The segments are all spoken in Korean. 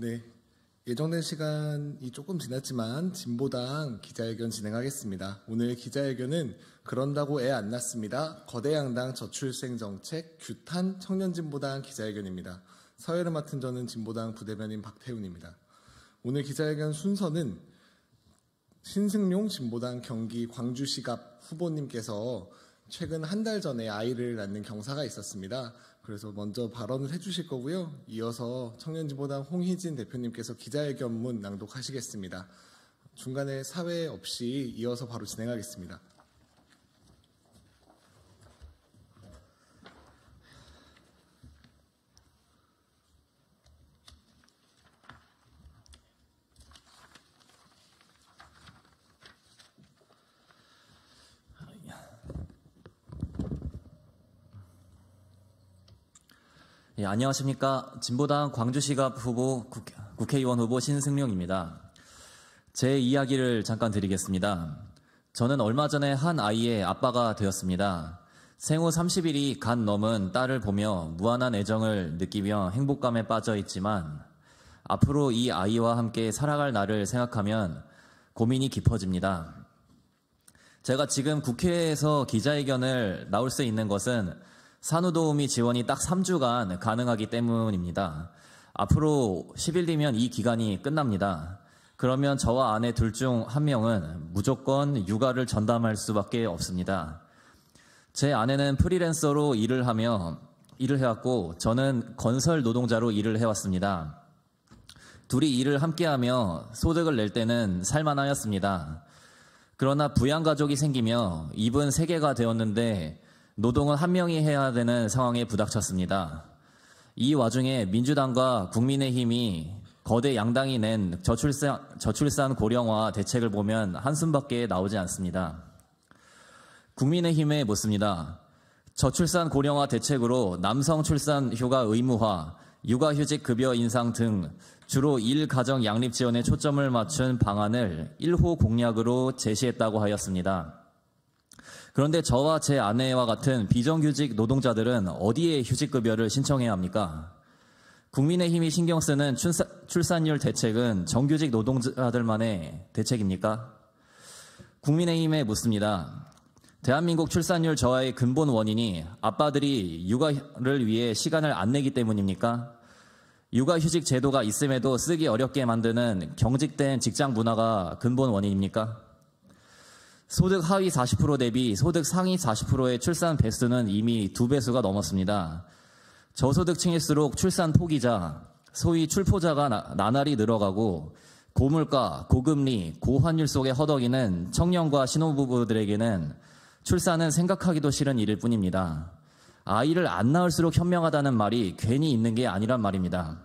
네, 예정된 시간이 조금 지났지만 진보당 기자회견 진행하겠습니다. 오늘 기자회견은 그런다고 애 안 낳습니다. 거대 양당 저출생 정책 규탄 청년진보당 기자회견입니다. 서열을 맡은 저는 진보당 부대변인 박태훈입니다. 오늘 기자회견 순서는 신승용 진보당 경기 광주시갑 후보님께서 최근 한 달 전에 아이를 낳는 경사가 있었습니다. 그래서 먼저 발언을 해주실 거고요. 이어서 청년진보당 홍희진 대표님께서 기자회견문 낭독하시겠습니다. 중간에 사회 없이 이어서 바로 진행하겠습니다. 예, 안녕하십니까. 진보당 광주시갑 후보 국회의원 후보 신승용입니다. 제 이야기를 잠깐 드리겠습니다. 저는 얼마 전에 한 아이의 아빠가 되었습니다. 생후 30일이 간 넘은 딸을 보며 무한한 애정을 느끼며 행복감에 빠져 있지만 앞으로 이 아이와 함께 살아갈 날을 생각하면 고민이 깊어집니다. 제가 지금 국회에서 기자회견을 나올 수 있는 것은 산후도우미 지원이 딱 3주간 가능하기 때문입니다. 앞으로 10일 뒤면 이 기간이 끝납니다. 그러면 저와 아내 둘 중 한 명은 무조건 육아를 전담할 수밖에 없습니다. 제 아내는 프리랜서로 일을 해왔고 저는 건설 노동자로 일을 해왔습니다. 둘이 일을 함께하며 소득을 낼 때는 살만하였습니다. 그러나 부양가족이 생기며 입은 3개가 되었는데 노동은 한 명이 해야 되는 상황에 부닥쳤습니다. 이 와중에 민주당과 국민의힘이 거대 양당이 낸 저출산 고령화 대책을 보면 한숨밖에 나오지 않습니다. 국민의힘에 묻습니다. 저출산 고령화 대책으로 남성 출산 휴가 의무화, 육아휴직 급여 인상 등 주로 일가정 양립 지원에 초점을 맞춘 방안을 1호 공약으로 제시했다고 하였습니다. 그런데 저와 제 아내와 같은 비정규직 노동자들은 어디에 휴직급여를 신청해야 합니까? 국민의힘이 신경 쓰는 출산율 대책은 정규직 노동자들만의 대책입니까? 국민의힘에 묻습니다. 대한민국 출산율 저하의 근본 원인이 아빠들이 육아를 위해 시간을 안 내기 때문입니까? 육아휴직 제도가 있음에도 쓰기 어렵게 만드는 경직된 직장 문화가 근본 원인입니까? 소득 하위 40% 대비 소득 상위 40%의 출산 배수는 이미 2배수가 넘었습니다. 저소득층일수록 출산 포기자, 소위 출포자가 나날이 늘어가고 고물가, 고금리, 고환율 속에 허덕이는 청년과 신혼부부들에게는 출산은 생각하기도 싫은 일일 뿐입니다. 아이를 안 낳을수록 현명하다는 말이 괜히 있는 게 아니란 말입니다.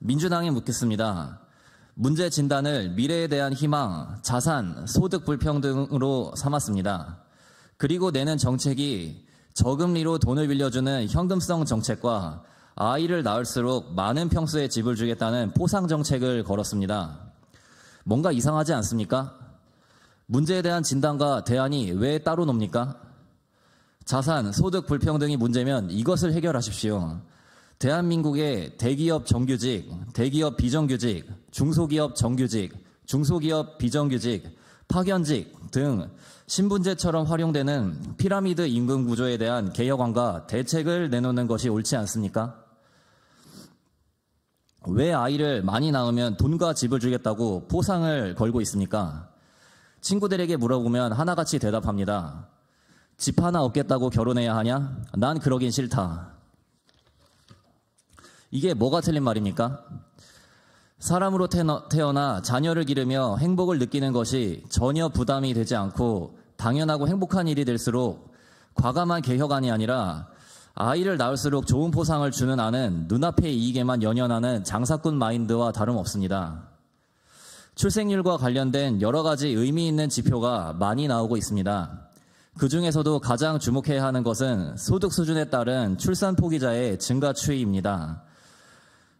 민주당에 묻겠습니다. 문제 진단을 미래에 대한 희망, 자산, 소득 불평등으로 삼았습니다. 그리고 내는 정책이 저금리로 돈을 빌려주는 현금성 정책과 아이를 낳을수록 많은 평수의 집을 주겠다는 포상 정책을 걸었습니다. 뭔가 이상하지 않습니까? 문제에 대한 진단과 대안이 왜 따로 놉니까? 자산, 소득 불평등이 문제면 이것을 해결하십시오. 대한민국의 대기업 정규직, 대기업 비정규직, 중소기업 정규직, 중소기업 비정규직, 파견직 등 신분제처럼 활용되는 피라미드 임금 구조에 대한 개혁안과 대책을 내놓는 것이 옳지 않습니까? 왜 아이를 많이 낳으면 돈과 집을 주겠다고 포상을 걸고 있습니까? 친구들에게 물어보면 하나같이 대답합니다. 집 하나 얻겠다고 결혼해야 하냐? 난 그러긴 싫다. 이게 뭐가 틀린 말입니까? 사람으로 태어나 자녀를 기르며 행복을 느끼는 것이 전혀 부담이 되지 않고 당연하고 행복한 일이 될수록 과감한 개혁안이 아니라 아이를 낳을수록 좋은 포상을 주는 안은 눈앞의 이익에만 연연하는 장사꾼 마인드와 다름없습니다. 출생률과 관련된 여러 가지 의미 있는 지표가 많이 나오고 있습니다. 그 중에서도 가장 주목해야 하는 것은 소득 수준에 따른 출산 포기자의 증가 추이입니다.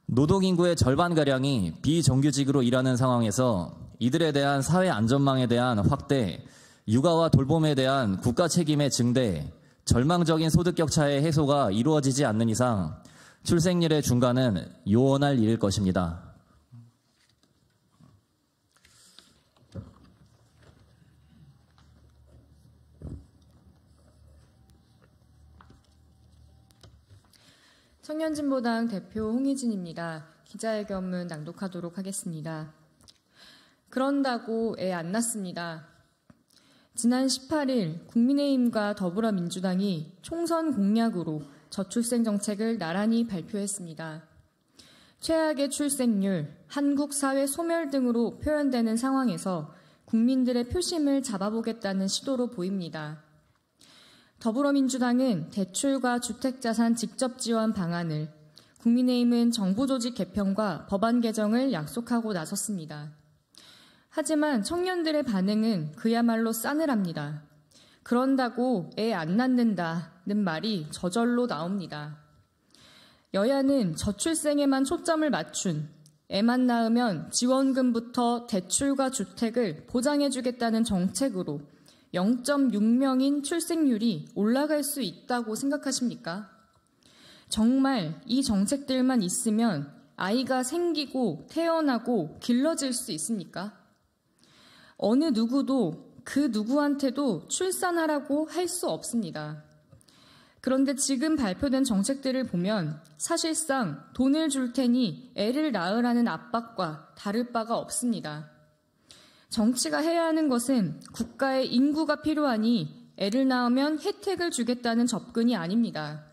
노동인구의 절반가량이 비정규직으로 일하는 상황에서 이들에 대한 사회 안전망에 대한 확대, 육아와 돌봄에 대한 국가 책임의 증대, 절망적인 소득 격차의 해소가 이루어지지 않는 이상 출생률의 중간은 요원할 일일 것입니다. 청년진보당 대표 홍희진입니다. 기자회견문 낭독하도록 하겠습니다. 그런다고 애 안 낳습니다. 지난 18일 국민의힘과 더불어민주당이 총선 공약으로 저출생 정책을 나란히 발표했습니다. 최악의 출생률, 한국 사회 소멸 등으로 표현되는 상황에서 국민들의 표심을 잡아보겠다는 시도로 보입니다. 더불어민주당은 대출과 주택자산 직접 지원 방안을, 국민의힘은 정부조직 개편과 법안 개정을 약속하고 나섰습니다. 하지만 청년들의 반응은 그야말로 싸늘합니다. 그런다고 애 안 낳는다는 말이 저절로 나옵니다. 여야는 저출생에만 초점을 맞춘 애만 낳으면 지원금부터 대출과 주택을 보장해주겠다는 정책으로 0.6명인 출생률이 올라갈 수 있다고 생각하십니까? 정말 이 정책들만 있으면 아이가 생기고 태어나고 길러질 수 있습니까? 어느 누구도 그 누구한테도 출산하라고 할 수 없습니다. 그런데 지금 발표된 정책들을 보면 사실상 돈을 줄 테니 애를 낳으라는 압박과 다를 바가 없습니다. 정치가 해야 하는 것은 국가의 인구가 필요하니 애를 낳으면 혜택을 주겠다는 접근이 아닙니다.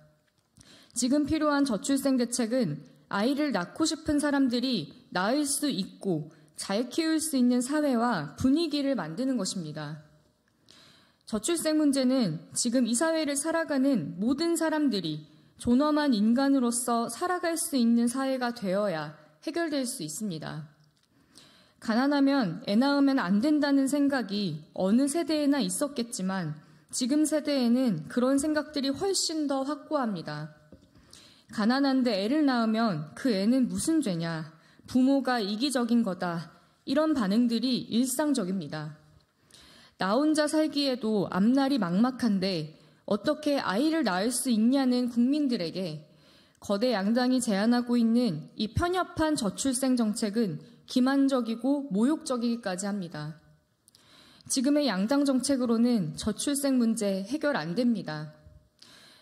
지금 필요한 저출생 대책은 아이를 낳고 싶은 사람들이 낳을 수 있고 잘 키울 수 있는 사회와 분위기를 만드는 것입니다. 저출생 문제는 지금 이 사회를 살아가는 모든 사람들이 존엄한 인간으로서 살아갈 수 있는 사회가 되어야 해결될 수 있습니다. 가난하면 애 낳으면 안 된다는 생각이 어느 세대에나 있었겠지만 지금 세대에는 그런 생각들이 훨씬 더 확고합니다. 가난한데 애를 낳으면 그 애는 무슨 죄냐, 부모가 이기적인 거다, 이런 반응들이 일상적입니다. 나 혼자 살기에도 앞날이 막막한데 어떻게 아이를 낳을 수 있냐는 국민들에게 거대 양당이 제안하고 있는 이 편협한 저출생 정책은 기만적이고 모욕적이기까지 합니다. 지금의 양당 정책으로는 저출생 문제 해결 안 됩니다.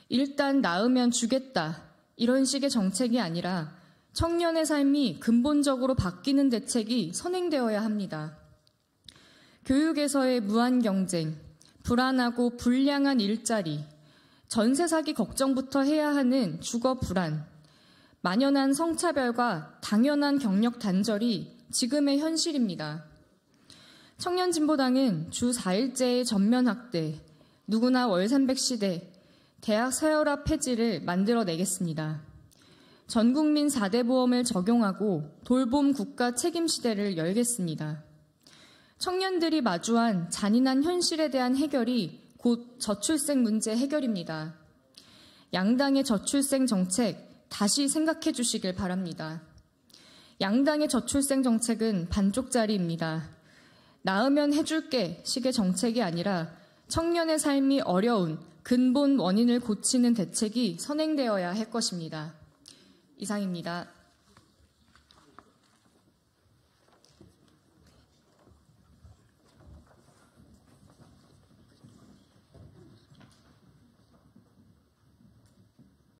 일단 낳으면 주겠다, 이런 식의 정책이 아니라 청년의 삶이 근본적으로 바뀌는 대책이 선행되어야 합니다. 교육에서의 무한 경쟁, 불안하고 불량한 일자리, 전세 사기 걱정부터 해야 하는 주거 불안, 만연한 성차별과 당연한 경력 단절이 지금의 현실입니다. 청년진보당은 주 4일제의 전면학대, 누구나 월 300시대, 대학 서열화 폐지를 만들어내겠습니다. 전국민 4대 보험을 적용하고 돌봄 국가 책임 시대를 열겠습니다. 청년들이 마주한 잔인한 현실에 대한 해결이 곧 저출생 문제 해결입니다. 양당의 저출생 정책 다시 생각해 주시길 바랍니다. 양당의 저출생 정책은 반쪽짜리입니다. 낳으면 해줄게 식의 정책이 아니라 청년의 삶이 어려운 근본 원인을 고치는 대책이 선행되어야 할 것입니다. 이상입니다.